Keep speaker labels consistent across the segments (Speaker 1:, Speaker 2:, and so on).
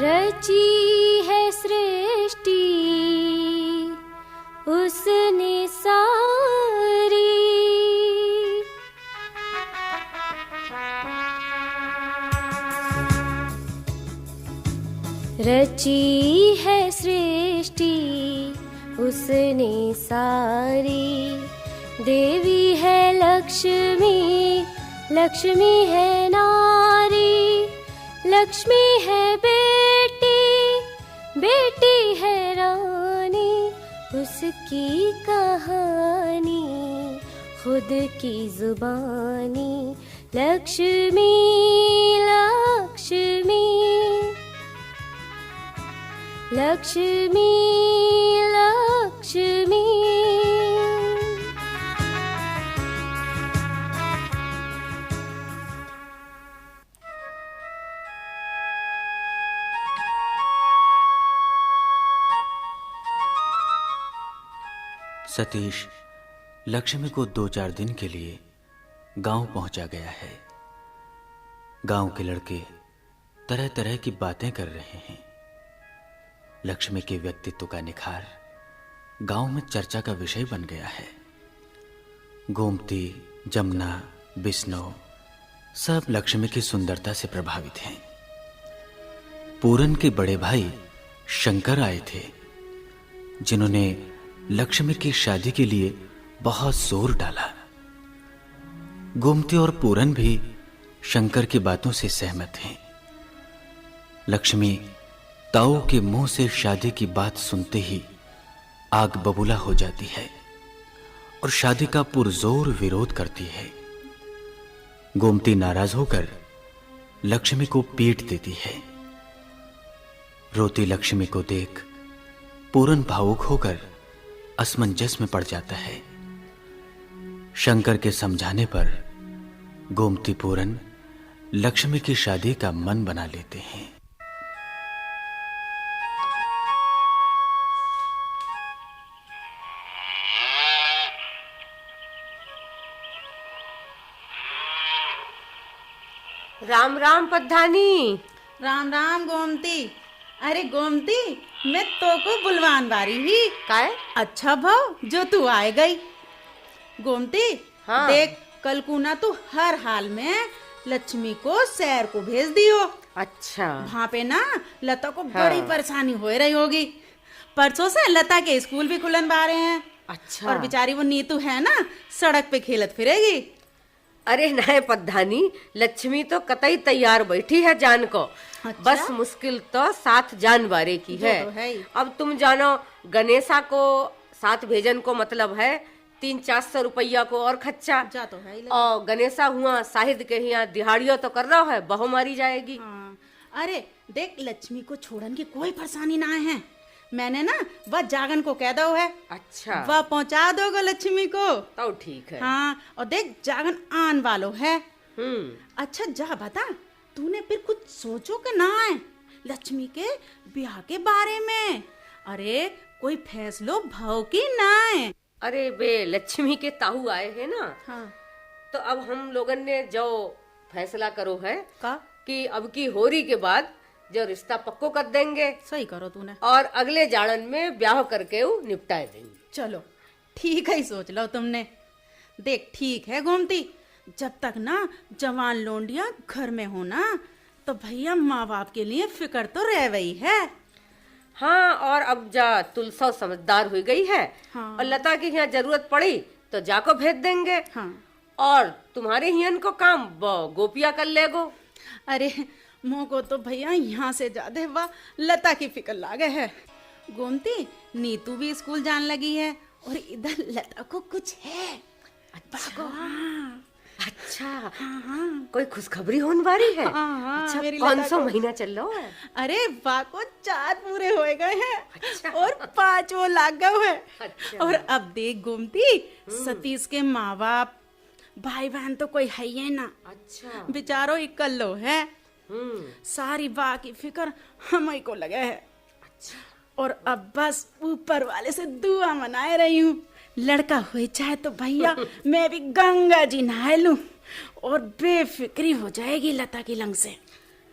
Speaker 1: रची है सृष्टि उसने सारी, रची है सृष्टि उसने सारी। देवी है लक्ष्मी, लक्ष्मी है नारी, लक्ष्मी है बेटी, बेटी है रानी। उसकी कहानी खुद की जुबानी। लक्ष्मी लक्ष्मी लक्ष्मी लक्ष्मी।
Speaker 2: सतीश लक्ष्मी को 2-4 दिन के लिए गांव पहुंचा गया है। गांव के लड़के तरह तरह की बातें कर रहे हैं। लक्ष्मी के व्यक्तित्व का निखार गांव में चर्चा का विषय बन गया है। गोमती, जमुना, बिश्नोई सब लक्ष्मी की सुंदरता से प्रभावित हैं। पूरन के बड़े भाई शंकर आए थे, जिन्होंने लक्ष्मी की शादी के लिए बहुत जोर डाला। गोमती और पूरन भी शंकर की बातों से सहमत हैं। लक्ष्मी ताऊ के मुंह से शादी की बात सुनते ही आग बबूला हो जाती है और शादी का पुरजोर विरोध करती है। गोमती नाराज होकर लक्ष्मी को पीट देती है। रोती लक्ष्मी को देख पूरन भावुक होकर असमंजस में पड़ जाता है। शंकर के समझाने पर गोमती पूरन लक्ष्मी की शादी का मन बना लेते हैं।
Speaker 3: राम राम पद्धानी।
Speaker 4: राम राम गोमती। अरे गोमती, मैं तो को बुलवान बारी ही
Speaker 3: काय?
Speaker 4: अच्छा भाव जो तू आए गई। गोमती
Speaker 3: हाँ।
Speaker 4: देख, कल को ना तू हर हाल में लक्ष्मी को शहर को भेज दियो।
Speaker 3: अच्छा।
Speaker 4: वहाँ पे ना लता को बड़ी परेशानी हो रही होगी। परसों से लता के स्कूल भी खुलन बारे हैं।
Speaker 3: अच्छा।
Speaker 4: और बेचारी वो नीतू है ना, सड़क पे खेलत फिरेगी।
Speaker 3: अरे नहीं पद्धानी, लक्ष्मी तो कतई तैयार बैठी है जान को।
Speaker 4: अच्छा?
Speaker 3: बस मुश्किल तो साथ जान बारे की है।
Speaker 4: तो है ही।
Speaker 3: अब तुम जानो गणेशा को साथ भेजन को मतलब है 300-400 रुपया को और खर्चा।
Speaker 4: जा तो है ही।
Speaker 3: और गणेशा हुआ शाहिद के यहाँ दिहाड़ियों तो कर रहा है, बहु मारी जाएगी।
Speaker 4: हाँ। अरे देख, लक्ष्मी को छोड़न की कोई परेशानी ना है। मैंने ना वह जागन को कह दो है।
Speaker 3: अच्छा।
Speaker 4: वह पहुंचा दोगे लक्ष्मी को
Speaker 3: तो ठीक है।
Speaker 4: हाँ। और देख, जागन आन वालो है। अच्छा जा बता, तूने फिर कुछ सोचो कि ना है लक्ष्मी के ब्याह के बारे में? अरे कोई फैसलो भाव की ना है।
Speaker 3: अरे बे, लक्ष्मी के ताऊ आए हैं ना।
Speaker 4: हाँ।
Speaker 3: तो अब हम लोगन ने जो फैसला करो है
Speaker 4: का
Speaker 3: कि अब की होरी के बाद जो रिश्ता पक्को कर देंगे।
Speaker 4: सही करो तूने।
Speaker 3: और अगले जाड़न में ब्याह करके वो निपटाए देंगे।
Speaker 4: चलो ठीक है, सोच लो तुमने। देख ठीक है गोमती, जब तक ना जवान लोंडिया घर में हो ना, तो भैया माँ बाप के लिए फिक्र तो रह गई है।
Speaker 3: हाँ, और अब जा तुलसा समझदार हुई गई है।
Speaker 4: हाँ।
Speaker 3: और लता की यहाँ जरूरत पड़ी तो जाको भेज देंगे।
Speaker 4: हाँ।
Speaker 3: और तुम्हारे हियन को काम गोपिया कर लेगो।
Speaker 4: अरे मोह को तो भैया यहाँ से ज्यादा वह लता की फिक्र लागे है। गोमती, नीतू भी स्कूल जान लगी है और इधर लता को कुछ है।
Speaker 3: अच्छा।
Speaker 4: हाँ।
Speaker 3: अच्छा।
Speaker 4: हाँ हाँ।
Speaker 3: कोई खुशखबरी होने वाली है?
Speaker 4: हाँ हाँ,
Speaker 3: अच्छा,
Speaker 4: मेरी
Speaker 3: कौन
Speaker 4: लता
Speaker 3: सा
Speaker 4: को।
Speaker 3: महीना चल रहा है?
Speaker 4: अरे वाह को 4 पूरे हो गए हैं।
Speaker 3: अच्छा।
Speaker 4: और 5 वो लाग गए हैं।
Speaker 3: अच्छा।
Speaker 4: और अब देख गोमती, सतीश के माँ बाप भाई बहन तो कोई है ही ना।
Speaker 3: अच्छा।
Speaker 4: बेचारो इकल्लो है। सारी बा की फिक्र हम ही को लगे है।
Speaker 3: अच्छा।
Speaker 4: और अब बस ऊपर वाले से दुआ मनाए रही हूँ, लड़का हो जाए तो भैया मैं भी गंगा जी नहा लूं और बेफिक्री हो जाएगी लता की लंग से।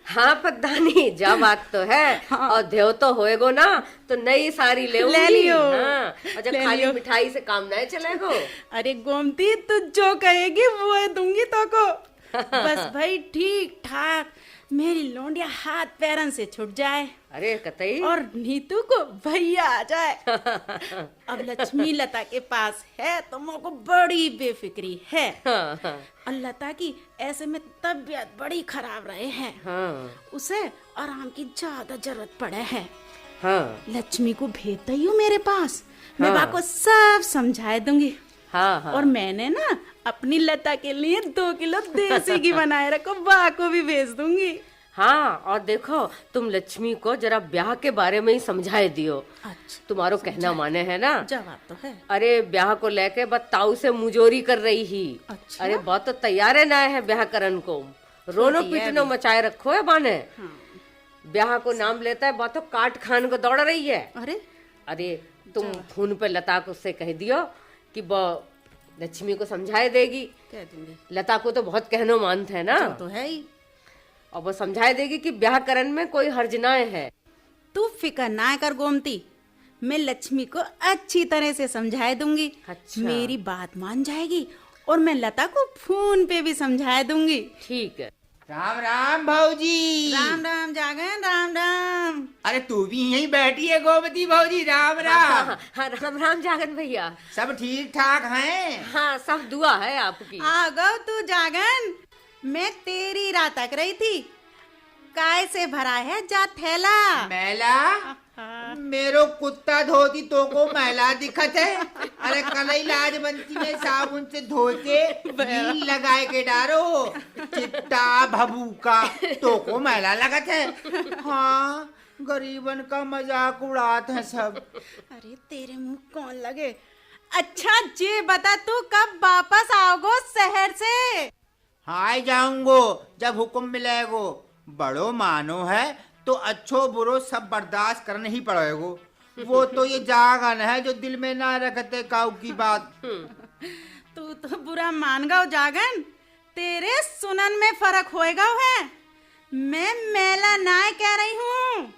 Speaker 3: हाँ पगदानी, जा बात तो है। और देव तो होएगो ना तो नई साड़ी ले
Speaker 4: लियो।
Speaker 3: हाँ, और जब
Speaker 4: ले
Speaker 3: खाली
Speaker 4: लियो।
Speaker 3: मिठाई से काम नहीं चलेगो।
Speaker 4: अरे गोमती, तू जो कहेगी वो दूंगी तो को। बस भाई ठीक ठाक मेरी लौंडिया हाथ पैरन से छूट जाए
Speaker 3: अरे कतई।
Speaker 4: और नीतू को भैया आ जाए। अब लक्ष्मी लता के पास है तो मोको बड़ी बेफिक्री है।
Speaker 3: हाँ, हाँ,
Speaker 4: और लता की ऐसे में तबीयत बड़ी खराब रहे हैं।
Speaker 3: हाँ,
Speaker 4: उसे आराम की ज्यादा जरूरत पड़े है।
Speaker 3: हाँ,
Speaker 4: लक्ष्मी को भेजता ही हूँ मेरे पास। मैं
Speaker 3: हाँ।
Speaker 4: बाको सब समझा दूंगी।
Speaker 3: हाँ, हाँ।
Speaker 4: और मैंने ना अपनी लता के लिए 2 किलो देसी घी बनाए रखो, बा को भी भेज दूंगी।
Speaker 3: हाँ, और देखो तुम लक्ष्मी को जरा ब्याह के बारे में ही समझाए दियो।
Speaker 4: अच्छा,
Speaker 3: तुम्हारो कहना माने है ना।
Speaker 4: जवाब तो है।
Speaker 3: अरे ब्याह को लेके बस ताऊ से मुजोरी कर रही ही।
Speaker 4: अच्छा।
Speaker 3: अरे बहुत तो तैयार है ना है ब्याह करन को। रोनो
Speaker 4: छोटी है
Speaker 3: पिटनो
Speaker 4: अभी।
Speaker 3: मचाए रखो है बाने।
Speaker 4: हाँ।
Speaker 3: ब्याह को नाम लेता है बहुत तो काट खान को दौड़ रही है।
Speaker 4: अरे
Speaker 3: अरे तुम फोन पे लता को से कह दियो कि वो लक्ष्मी को समझाए देगी।
Speaker 4: कह दूंगी।
Speaker 3: लता को तो बहुत कहनो मानते है ना।
Speaker 4: तो है ही।
Speaker 3: और वो समझाए देगी कि ब्याह करन में कोई हर्ज ना है।
Speaker 4: तू फिकर ना कर गोमती, मैं लक्ष्मी को अच्छी तरह से समझा दूंगी।
Speaker 3: अच्छा।
Speaker 4: मेरी बात मान जाएगी और मैं लता को फोन पे भी समझा दूंगी।
Speaker 3: ठीक है।
Speaker 5: राम राम भाऊजी।
Speaker 4: राम राम जागन, राम राम।
Speaker 5: अरे तू भी यहीं बैठी है गोमती भाऊजी। राम राम।
Speaker 3: हाँ, राम राम जागन भैया।
Speaker 5: सब ठीक ठाक हैं?
Speaker 3: हाँ, सब दुआ है आपकी।
Speaker 4: आ गो तू जागन, मैं तेरी राह तक रही थी। काय से भरा है जा थैला।
Speaker 5: मैला मेरो कुत्ता धोती तो को मैला दिखत है। अरे कलई लाजबंती में साबुन से धो के नील लगाए के डारो चिट्टा भभूका तो को मैला लगत है। हाँ, गरीबन का मजाक उड़ाते हैं सब।
Speaker 4: अरे तेरे मुंह कौन लगे। अच्छा ये बता तू कब वापस आओगो शहर से?
Speaker 5: हाय जाऊंगो जब हुक्म मिलेगो। बड़ो मानो है तो अच्छो बुरो सब बर्दाश्त करना ही पड़ेगो। वो तो ये जागन है जो दिल में ना रखते काऊ की बात।
Speaker 4: तू तो बुरा मान गो जागन, तेरे सुनन में फर्क होएगा है। मैं मेला ना कह रही हूँ,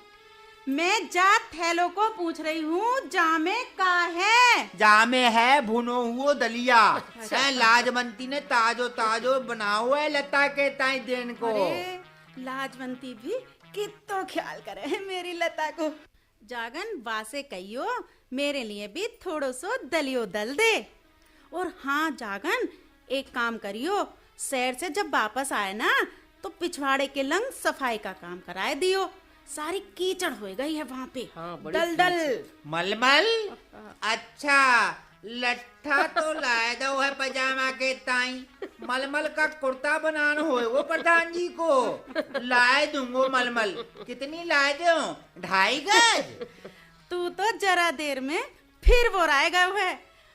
Speaker 4: मैं जा थैलो को पूछ रही हूँ जामे का है।
Speaker 5: जामे है भुनो हुओ दलिया। लाजवंती ने ताजो ताजो बनाओ है लता के ताई देन को।
Speaker 4: अरे लाजवंती भी कितो ख्याल करे है मेरी लता को। जागन वासे कहियो मेरे लिए भी थोड़ो सो दलियो दल दे। और हाँ जागन, एक काम करियो, शहर से जब वापस आए ना तो पिछवाड़े के लंग सफाई का काम कराए दियो। सारी कीचड़ हो गई है वहाँ पे।
Speaker 3: हाँ, बड़ी
Speaker 4: दल दल।
Speaker 5: मलमल। अच्छा, लट्ठा तो लाए दो है पजामा के ताई। मलमल का कुर्ता बनाना होए वो प्रधान जी को लाए दूंगो मलमल। कितनी लाए दो? 2.5 गज।
Speaker 4: तू तो जरा देर में फिर वो आएगा है।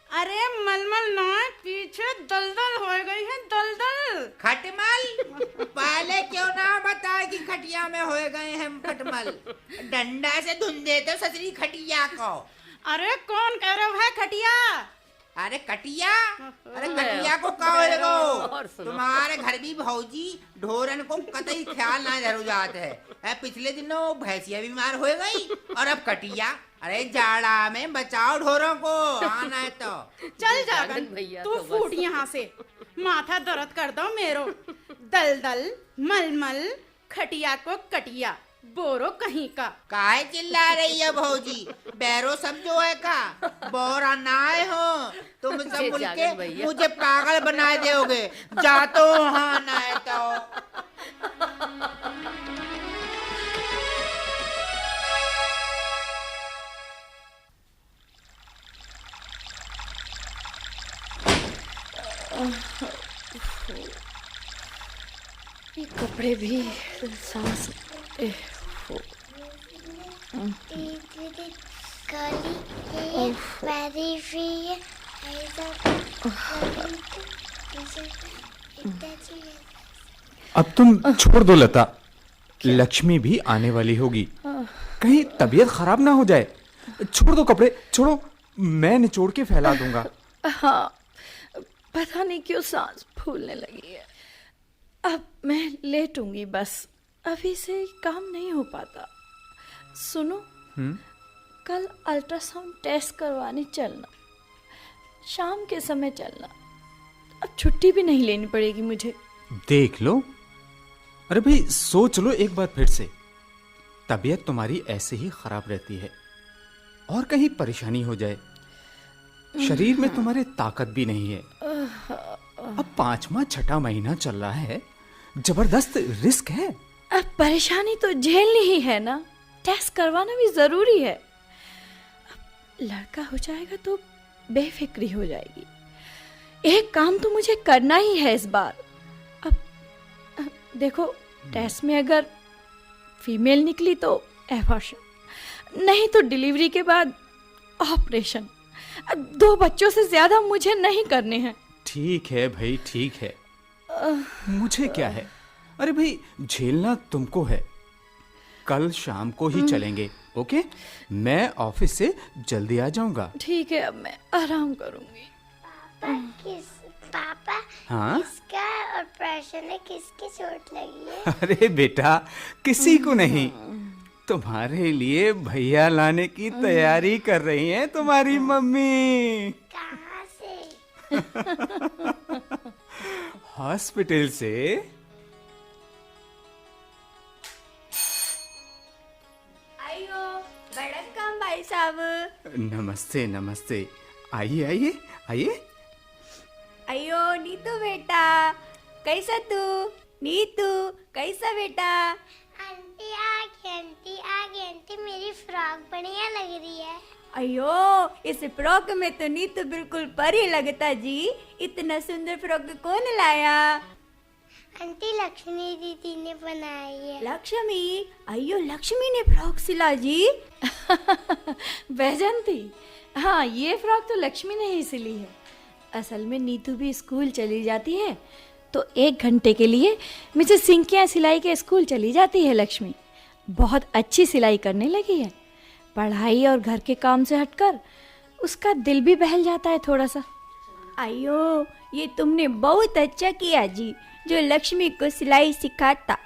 Speaker 4: अरे मलमल ना, पीछे दलदल हो गई है, दलदल।
Speaker 5: खटमल। पहले क्यों ना बताए कि खटिया में हो गए हम खटमल। डंडा से धुंधे तो ससरी खटिया को।
Speaker 4: अरे कौन कह रहा है खटिया?
Speaker 5: अरे कटिया। अरे कटिया को कहो लगो।
Speaker 3: और सुनो।
Speaker 5: तुम्हारे घर भी भौजी ढोरन को कतई ख्याल ना जरूर जात है। पिछले दिनों भैंसिया बीमार हो गई और अब कटिया। अरे जाड़ा में बचाओ ढोरों को, आना है तो।
Speaker 4: चल
Speaker 3: जागन
Speaker 4: जागन
Speaker 3: भैया
Speaker 4: तू
Speaker 3: तो बस।
Speaker 4: फूट यहाँ से, माथा दर्द कर दो मेरो। दलदल मलमल खटिया को कटिया, बोरो कहीं का।
Speaker 5: काहे चिल्ला रही है भौजी? बैरो सब जो है का बोरा नाए हो तुम सब
Speaker 3: ये
Speaker 5: मिल
Speaker 3: जागन
Speaker 5: के
Speaker 3: भैया।
Speaker 5: मुझे पागल बना दोगे। जातो हाँ ना है तो।
Speaker 1: ये कपड़े भी सांस
Speaker 6: अब तुम छोड़ दो लता, लक्ष्मी भी आने वाली होगी, कहीं तबीयत खराब ना हो जाए। छोड़ दो कपड़े, छोड़ो, मैं निचोड़ के फैला दूंगा।
Speaker 7: हाँ, पता नहीं क्यों सांस फूलने लगी है। अब मैं लेटूंगी बस।
Speaker 1: अभी से काम नहीं हो पाता। सुनो, कल अल्ट्रासाउंड टेस्ट करवाने चलना, शाम के समय चलना। अब छुट्टी भी नहीं लेनी पड़ेगी मुझे।
Speaker 6: देख लो। अरे भाई सोच लो एक बार फिर से। तबीयत तुम्हारी ऐसे ही खराब रहती है और कहीं परेशानी हो जाए, शरीर में तुम्हारे ताकत भी नहीं है। अब 5वां 6ठा महीना चल रहा है, जबरदस्त रिस्क है।
Speaker 1: अब परेशानी तो झेलनी ही है ना, टेस्ट करवाना भी जरूरी है। अब लड़का हो जाएगा तो बेफिक्री हो जाएगी। एक काम तो मुझे करना ही है इस बार। अब देखो, टेस्ट में अगर फीमेल निकली तो एबॉर्शन, नहीं तो डिलीवरी के बाद ऑपरेशन। अब 2 बच्चों से ज्यादा मुझे नहीं करने हैं।
Speaker 6: ठीक है भाई, ठीक है, मुझे क्या है। अरे भाई झेलना तुमको है। कल शाम को ही चलेंगे, ओके? मैं ऑफिस से जल्दी आ जाऊंगा।
Speaker 1: ठीक है, अब मैं आराम करूंगी।
Speaker 7: पापा
Speaker 6: हाँ?
Speaker 7: किसका ऑपरेशन है? किसकी चोट लगी है?
Speaker 6: अरे बेटा, किसी को नहीं। तुम्हारे लिए भैया लाने की तैयारी कर रही हैं तुम्हारी मम्मी।
Speaker 7: कहाँ से?
Speaker 6: हॉस्पिटल से।
Speaker 7: आइयो, बड़ा काम भाई साहब।
Speaker 6: नमस्ते नमस्ते, आइए आइए आइए।
Speaker 7: अयो नीतू बेटा, कैसा तू? नीतू कैसा बेटा? आंटी आ गई आंटी, मेरी फ्रॉक बढ़िया लग रही है। अयो, इस फ्रॉक में तो नीतू बिल्कुल परी लगता जी। इतना सुंदर फ्रॉक कौन लाया? आंटी लक्ष्मी दीदी ने बनाई है। लक्ष्मी? अयो लक्ष्मी ने फ्रॉक सिला जी?
Speaker 1: वैजंती, हाँ ये फ्रॉक तो लक्ष्मी ने ही सिली है। असल में नीतू भी स्कूल चली जाती है तो 1 घंटे के लिए मिसेस सिंह के यहाँ सिलाई के स्कूल चली जाती है लक्ष्मी। बहुत अच्छी सिलाई करने लगी है। पढ़ाई और घर के काम से हटकर उसका दिल भी बहल जाता है थोड़ा सा।
Speaker 7: अयो, ये तुमने बहुत अच्छा किया जी, जो लक्ष्मी को सिलाई सिखाता।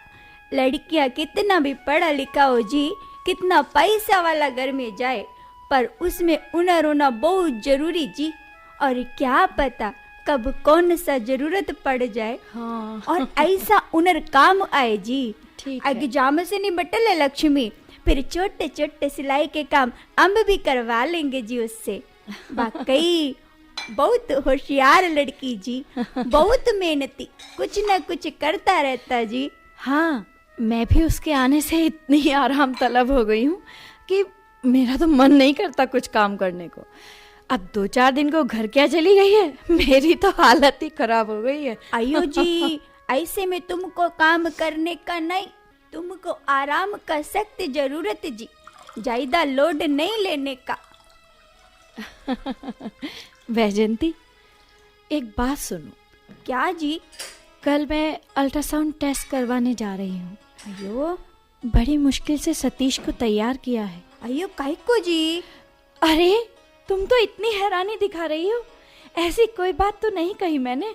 Speaker 7: लड़कियां कितना भी पढ़ा लिखा हो जी, कितना पैसा वाला घर में जाए, पर उसमें हुनर होना बहुत जरूरी जी। और क्या पता कब कौन सा जरूरत पड़ जाए।
Speaker 1: हाँ।
Speaker 7: और ऐसा हुनर काम आए जी।
Speaker 1: ठीक है।
Speaker 7: एग्जाम से निपट ले लक्ष्मी, फिर छोटे छोटे सिलाई के काम हम भी करवा लेंगे जी उससे। वाकई बहुत होशियार लड़की जी, बहुत मेहनती, कुछ न कुछ करता रहता जी।
Speaker 1: हाँ, मैं भी उसके आने से इतनी आराम तलब हो गई हूँ कि मेरा तो मन नहीं करता कुछ काम करने को। अब 2-4 दिन को घर क्या चली गई है, मेरी तो हालत ही खराब हो गई है।
Speaker 7: अयो जी, ऐसे में तुमको काम करने का नहीं, तुमको आराम का सख्त जरूरत जी, ज्यादा लोड नहीं लेने का।
Speaker 1: वैजंती, एक बात सुनो।
Speaker 7: क्या जी?
Speaker 1: कल मैं अल्ट्रासाउंड टेस्ट करवाने जा रही हूँ।
Speaker 7: अयो,
Speaker 1: बड़ी मुश्किल से सतीश को तैयार किया है।
Speaker 7: अयो काहे को जी?
Speaker 1: अरे तुम तो इतनी हैरानी दिखा रही हो, ऐसी कोई बात तो नहीं कही मैंने।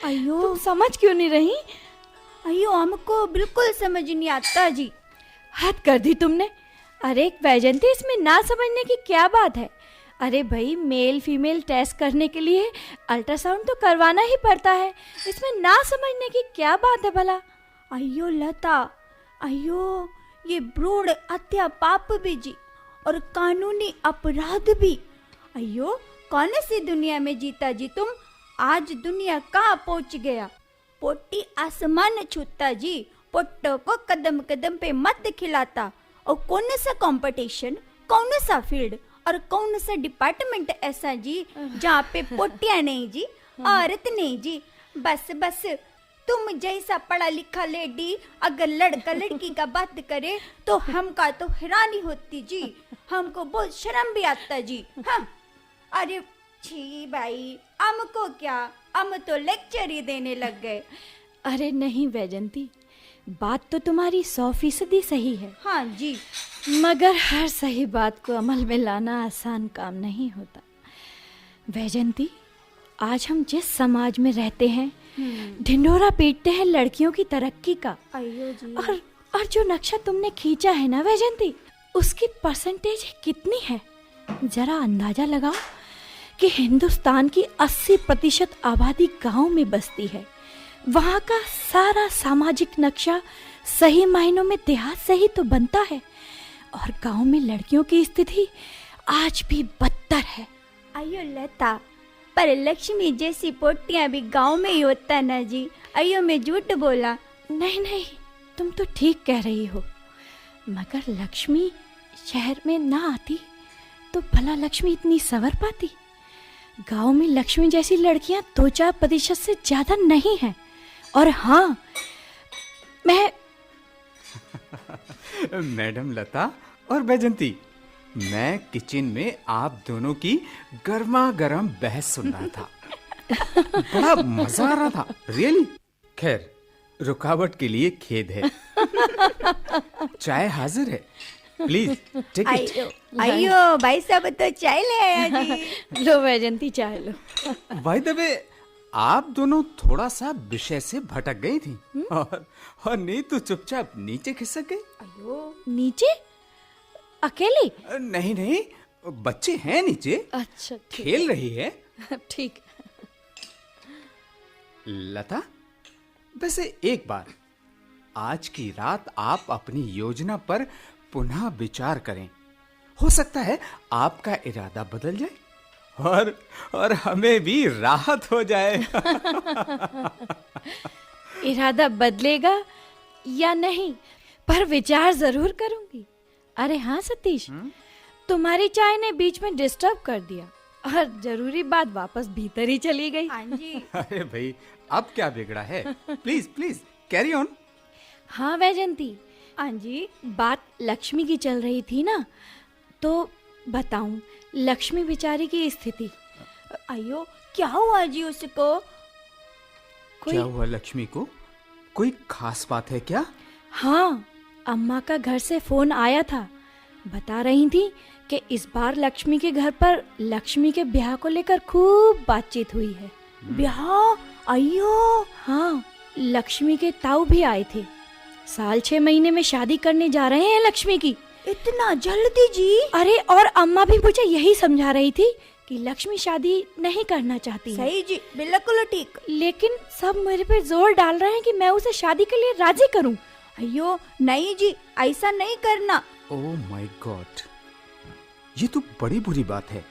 Speaker 7: अयो,
Speaker 1: तुम समझ क्यों नहीं रही?
Speaker 7: अयो हमको बिल्कुल समझ नहीं आता जी।
Speaker 1: हद कर दी तुमने। अरे वैजंती, इसमें ना समझने की क्या बात है? अरे भाई, मेल फीमेल टेस्ट करने के लिए अल्ट्रासाउंड तो करवाना ही पड़ता है, इसमें ना समझने की क्या बात है भला?
Speaker 7: अयो लता, अयो ये भ्रूण हत्या पाप भी जी, और कानूनी अपराध भी। अयो कौन सी दुनिया में जीता जी तुम? आज दुनिया कहाँ पहुँच गया। पोटी आसमान छूता जी, पोटो को कदम कदम पे मत खिलाता। और कौन सा कंपटीशन, कौन सा फील्ड और कौन सा डिपार्टमेंट ऐसा जी जहाँ पे पोटियां नहीं जी, औरत नहीं जी। बस बस, तुम जैसा पढ़ा लिखा लेडी अगर लड़का लड़की का बात करे तो हमका तो हैरानी होती जी, हमको बहुत शर्म भी आता जी। हाँ, अरे छी भाई, हमको क्या, हम तो लेक्चर ही देने लग गए।
Speaker 1: अरे नहीं वैजंती, बात तो तुम्हारी 100% सही है।
Speaker 7: हाँ जी,
Speaker 1: मगर हर सही बात को अमल में लाना आसान काम नहीं होता। वैजंती, आज हम जिस समाज में रहते हैं ढिंढोरा पीटते हैं लड़कियों की तरक्की का।
Speaker 7: अयो जी।
Speaker 1: और जो नक्शा तुमने खींचा है ना वैजंती, उसकी परसेंटेज कितनी है? जरा अंदाजा लगाओ कि हिंदुस्तान की 80% आबादी गांव में बसती है। वहाँ का सारा सामाजिक नक्शा सही मायनों में देहात से ही तो बनता है, और गांव में लड़कियों की स्थिति आज भी बदतर है।
Speaker 7: अयो लता, पर लक्ष्मी जैसी पोटियां भी गांव में ही होता ना जी। अयो मैं झूठ बोला?
Speaker 1: नहीं नहीं, तुम तो ठीक कह रही हो, मगर लक्ष्मी शहर में ना आती तो भला लक्ष्मी इतनी संवर पाती? गांव में लक्ष्मी जैसी लड़कियां 2-4% से ज्यादा नहीं हैं। और हाँ, मैं
Speaker 6: मैडम लता और बैजंती, मैं किचन में आप दोनों की गर्मा गर्म बहस सुन रहा था। बड़ा मजा आ रहा था, रियली। खैर, रुकावट के लिए खेद है। चाय हाजिर है, प्लीज टेक इट।
Speaker 7: अयो भाई साहब तो चाय ले आया जी।
Speaker 1: लो वैजंती, चाय लो।
Speaker 6: बाय द वे, आप दोनों थोड़ा सा विषय से भटक गई थी और नहीं तो चुपचाप नीचे खिसक गई।
Speaker 1: अयो, नीचे अकेली?
Speaker 6: नहीं नहीं, बच्चे हैं नीचे।
Speaker 1: अच्छा,
Speaker 6: खेल रही है।
Speaker 1: ठीक।
Speaker 6: लता, वैसे एक बार आज की रात आप अपनी योजना पर पुनः विचार करें। हो सकता है आपका इरादा बदल जाए और हमें भी राहत हो जाए।
Speaker 1: इरादा बदलेगा या नहीं, पर विचार जरूर करूंगी। अरे हाँ सतीश, तुम्हारी चाय ने बीच में डिस्टर्ब कर दिया और जरूरी बात वापस भीतर ही चली गई।
Speaker 7: हाँ जी।
Speaker 6: अरे भाई, अब क्या बिगड़ा है? Please please carry on.
Speaker 1: हाँ वैजंती,
Speaker 7: हाँ जी।
Speaker 1: बात लक्ष्मी की चल रही थी ना, तो बताऊं लक्ष्मी बेचारी की स्थिति।
Speaker 7: अयो, क्या हुआ जी उसको?
Speaker 6: क्या हुआ लक्ष्मी को? कोई खास बात है क्या?
Speaker 1: हाँ, अम्मा का घर से फोन आया था। बता रही थी कि इस बार लक्ष्मी के घर पर लक्ष्मी के ब्याह को लेकर खूब बातचीत हुई है।
Speaker 7: ब्याह? अयो।
Speaker 1: हाँ, लक्ष्मी के ताऊ भी आए थे। 6 महीने में शादी करने जा रहे हैं लक्ष्मी की।
Speaker 7: इतना जल्दी जी?
Speaker 1: अरे, और अम्मा भी मुझे यही समझा रही थी कि लक्ष्मी शादी नहीं करना चाहती है।
Speaker 7: सही जी, बिल्कुल ठीक।
Speaker 1: लेकिन सब मेरे पे जोर डाल रहे हैं कि मैं उसे शादी के लिए राजी करूं।
Speaker 7: अयो नहीं जी, ऐसा नहीं करना।
Speaker 6: ओह माय गॉड, ये तो बड़ी बुरी बात है।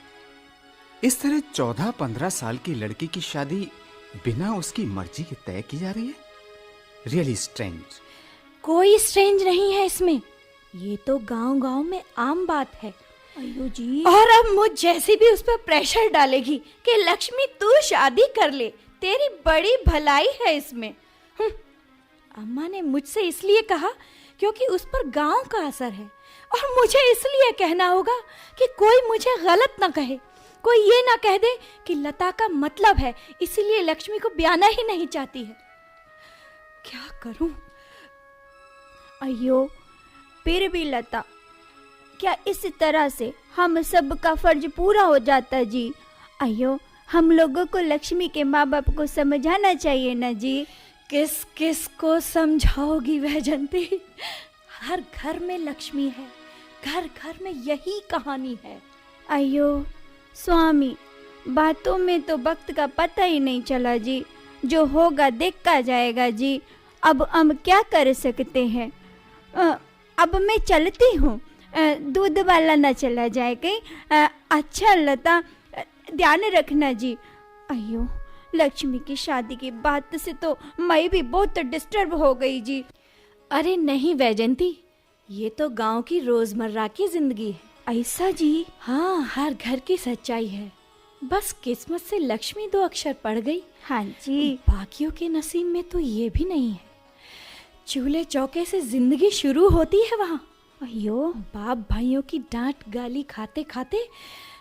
Speaker 6: इस तरह 14-15 साल की लड़की की शादी बिना उसकी मर्जी के तय की जा रही है। Really strange.
Speaker 1: कोई स्ट्रेंज नहीं है इसमें, ये तो गांव-गांव में आम बात है।
Speaker 7: अयो जी।
Speaker 1: और अब मुझ जैसी भी उस पर प्रेशर डालेगी कि लक्ष्मी तू शादी कर ले, तेरी बड़ी भलाई है इसमें। अम्मा ने मुझसे इसलिए कहा क्योंकि उस पर गांव का असर है, और मुझे इसलिए कहना होगा कि कोई मुझे गलत ना कहे, कोई ये ना कह दे कि लता का मतलब है इसीलिए लक्ष्मी को ब्याना ही नहीं चाहती है। क्या करूं?
Speaker 7: अयो, फिर भी लता, क्या इस तरह से हम सब का फर्ज पूरा हो जाता जी? अयो, हम लोगों को लक्ष्मी के माँ बाप को समझाना चाहिए ना जी।
Speaker 1: किस किस को समझाओगी वैजंती? हर घर में लक्ष्मी है, घर घर में यही कहानी है।
Speaker 7: अयो स्वामी, बातों में तो वक्त का पता ही नहीं चला जी। जो होगा देखा जाएगा जी। अब हम क्या कर सकते हैं? अब मैं चलती हूँ, दूध वाला न चला जाए कहीं। अच्छा लता, ध्यान रखना जी। अयो, लक्ष्मी की शादी की बात से तो मैं भी बहुत डिस्टर्ब हो गई जी।
Speaker 1: अरे नहीं वैजंती, ये तो गांव की रोजमर्रा की जिंदगी है।
Speaker 7: ऐसा जी?
Speaker 1: हाँ, हर घर की सच्चाई है। बस किस्मत से लक्ष्मी 2 अक्षर पड़ गई।
Speaker 7: हाँ जी।
Speaker 1: बाकियों के नसीब में तो ये भी नहीं है। चूल्हे चौके से जिंदगी शुरू होती है वहाँ।
Speaker 7: अयो,
Speaker 1: बाप भाइयों की डांट गाली खाते खाते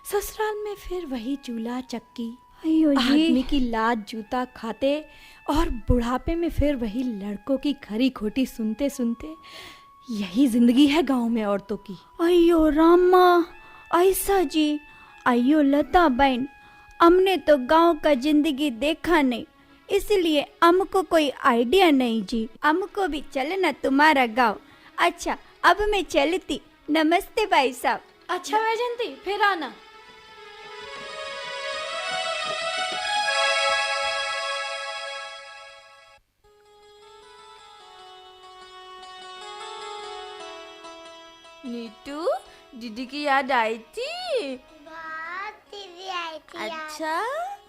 Speaker 1: ससुराल में फिर वही चूल्हा चक्की,
Speaker 7: अयो जी।
Speaker 1: आदमी की लात जूता खाते, और बुढ़ापे में फिर वही लड़कों की खरी खोटी सुनते सुनते। यही जिंदगी है गांव में औरतों की।
Speaker 7: अयो रामा, ऐसा जी? अयो लता बहन, हमने तो गांव का जिंदगी देखा नहीं, इसलिए हमको कोई आइडिया नहीं जी। हमको भी चलना तुम्हारा गाँव। अच्छा अब मैं चलती। नमस्ते भाई साहब।
Speaker 1: अच्छा वैजंती, फिर आना। नीतू, दीदी की याद आई थी?
Speaker 8: बहुत दीदी आई थी यार।
Speaker 1: अच्छा,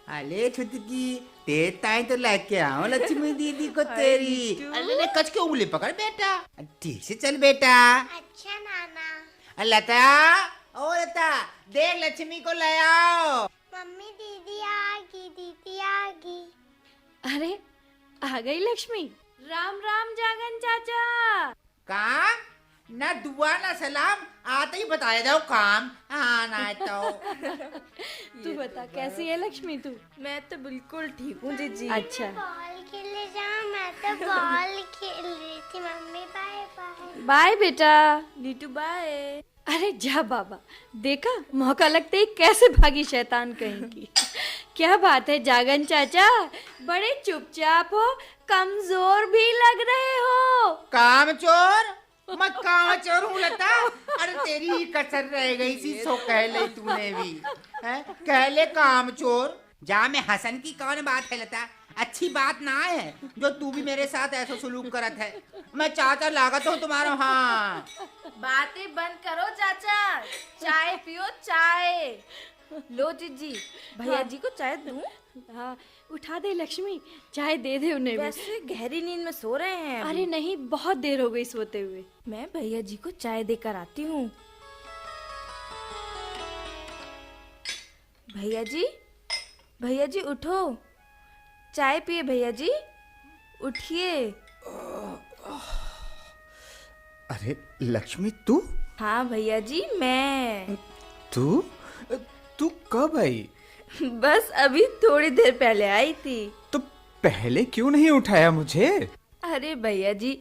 Speaker 5: अरे छुटकी, तेरे ताई तो लेके आओ लक्ष्मी दीदी को तेरी। अरे कच के उंगली पकड़ बेटा। ठीक से चल बेटा।
Speaker 8: अच्छा नाना।
Speaker 5: लता, ओ लता, देख लक्ष्मी को ले आओ।
Speaker 8: मम्मी दीदी आ गई, दीदी आ गई।
Speaker 1: अरे आ गई लक्ष्मी। राम राम जागन चाचा।
Speaker 5: कहा ना दुआ ना सलाम, आते ही बताया जाओ काम। हाँ ना तो
Speaker 1: तू बता कैसी है लक्ष्मी तू?
Speaker 3: मैं तो बिल्कुल ठीक हूँ जीजी।
Speaker 1: अच्छा,
Speaker 8: बॉल खेलने जाओ, मैं तो बॉल खेल रही थी। Mummy bye bye.
Speaker 1: बाय बेटा।
Speaker 3: नीतू बाय।
Speaker 1: अरे जा बाबा, देखा मौका लगते ही कैसे भागी शैतान कहेंगी। क्या बात है जागन चाचा, बड़े चुपचाप हो, कमजोर भी लग रहे हो।
Speaker 5: काम चोर? मैं काम चोर हूँ लता? अरे तेरी ही कसर रह गई सी, सो कह ले तूने भी है? कह ले काम चोर। जा में हसन की कौन बात है लता? अच्छी बात ना है जो तू भी मेरे साथ ऐसा सुलूक करत है। मैं चाचा लागत हूँ तुम्हारा। हाँ
Speaker 3: बातें बंद करो चाचा, चाय पियो चाय। लो जीजी, भैया जी को चाय दूं?
Speaker 1: हाँ, उठा दे लक्ष्मी, चाय दे दे उन्हें भी।
Speaker 3: वैसे गहरी नींद में सो रहे हैं अभी।
Speaker 1: अरे नहीं, बहुत देर हो गई सोते हुए।
Speaker 3: मैं भैया जी को चाय देकर आती हूँ। भैया जी उठो, चाय पिए भैया जी, उठिए।
Speaker 6: अरे लक्ष्मी तू?
Speaker 3: हाँ भैया जी मैं।
Speaker 6: तू कब आई?
Speaker 3: बस अभी थोड़ी देर पहले आई थी।
Speaker 6: तो पहले क्यों नहीं उठाया मुझे?
Speaker 3: अरे भैया जी,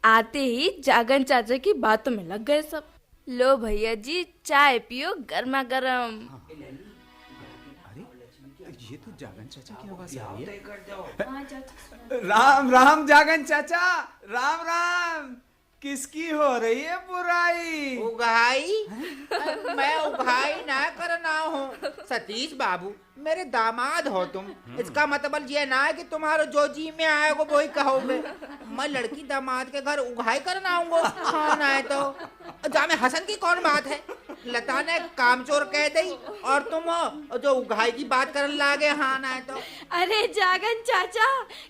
Speaker 3: आते ही जागन चाचा की बातों में लग गए सब। लो भैया जी, चाय पियो गर्मा गर्म।
Speaker 6: अरे ये तो जागन चाचा की आवाज आ रही है। राम राम जागन चाचा, राम राम। किसकी हो रही है बुराई?
Speaker 5: उगाई? मैं उगाई ना करना हूँ सतीश बाबू, मेरे दामाद हो तुम। इसका मतलब ये ना है कि तुम्हारा जो जी में आएगा वही कहोगे। मैं लड़की दामाद के घर उगाई करना आऊंगा? हाँ ना है तो जा में हसन की कौन बात है? लता ने कामचोर कह दी और तुम जो उगाई की बात करने लागे। हाँ ना है तो
Speaker 1: अरे जागन चाचा,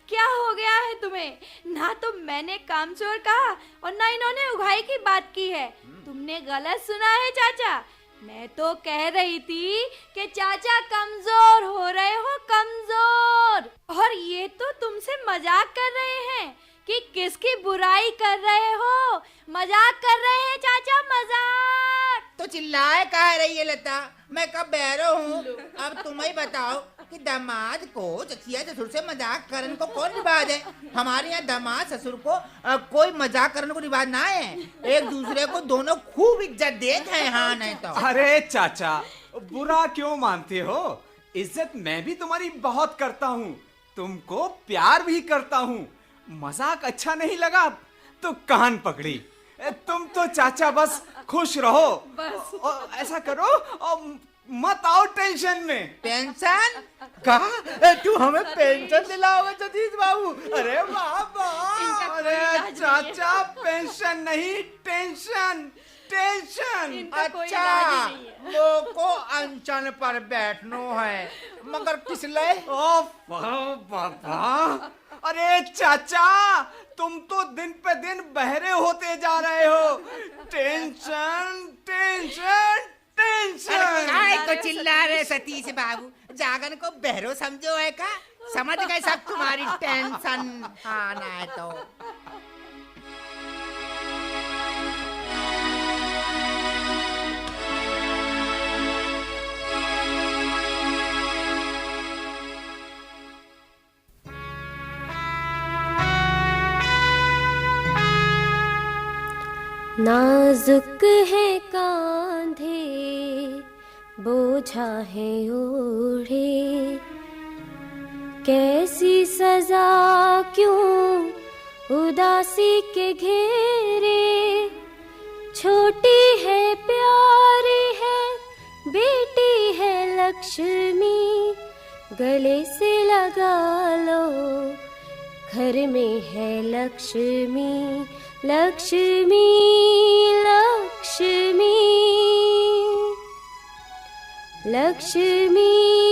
Speaker 1: क्या हो गया है तुम्हें? ना तो मैंने कामचोर कहा और ना इन्होंने उगाई की बात की है। तुमने गलत सुना है चाचा। मैं तो कह रही थी कि चाचा कमजोर हो रहे हो, कमजोर। और ये तो तुमसे मजाक कर रहे हैं कि किसकी बुराई कर रहे हो। मजाक कर रहे हैं चाचा, मजाक।
Speaker 5: तो चिल्लाए कह रही है लता? मैं कब बहरो हूँ? अब तुम ही बताओ कि दामाद को चचिया ससुर से मजाक करने को कौन रिवाज है? हमारे यहाँ दामाद ससुर को कोई मजाक करने को रिवाज ना है। एक दूसरे को दोनों खूब इज्जत देते हैं। हाँ नहीं तो
Speaker 6: अरे चाचा, बुरा क्यों मानते हो? इज्जत मैं भी तुम्हारी बहुत करता हूँ, तुमको प्यार भी करता हूँ। मजाक अच्छा नहीं लगा तो कान पकड़ी। तुम तो चाचा बस खुश रहो। बस और ऐसा करो और मत आओ टेंशन में।
Speaker 5: पेंशन? कहा तू हमें पेंशन दिलाओगे सतीश बाबू? अरे बाबा,
Speaker 6: अरे चाचा पेंशन नहीं, टेंशन टेंशन।
Speaker 5: अच्छा, वो को अनशन पर बैठनो है, मगर किस लिए?
Speaker 6: ओ बाबा, अरे चाचा तुम तो दिन पे दिन बहरे होते जा रहे हो। Tension tension tension.
Speaker 5: काय को चिल्ला रहे सतीश बाबू? जागन को बहरो समझो है का? समझ गए सब तुम्हारी टेंशन। हाँ ना है तो
Speaker 9: नाजुक है कांधे बोझा है ओढ़े, कैसी सजा क्यों उदासी के घेरे, छोटी है प्यारी है बेटी है लक्ष्मी, गले से लगा लो घर में है लक्ष्मी, लक्ष्मी लक्ष्मी लक्ष्मी।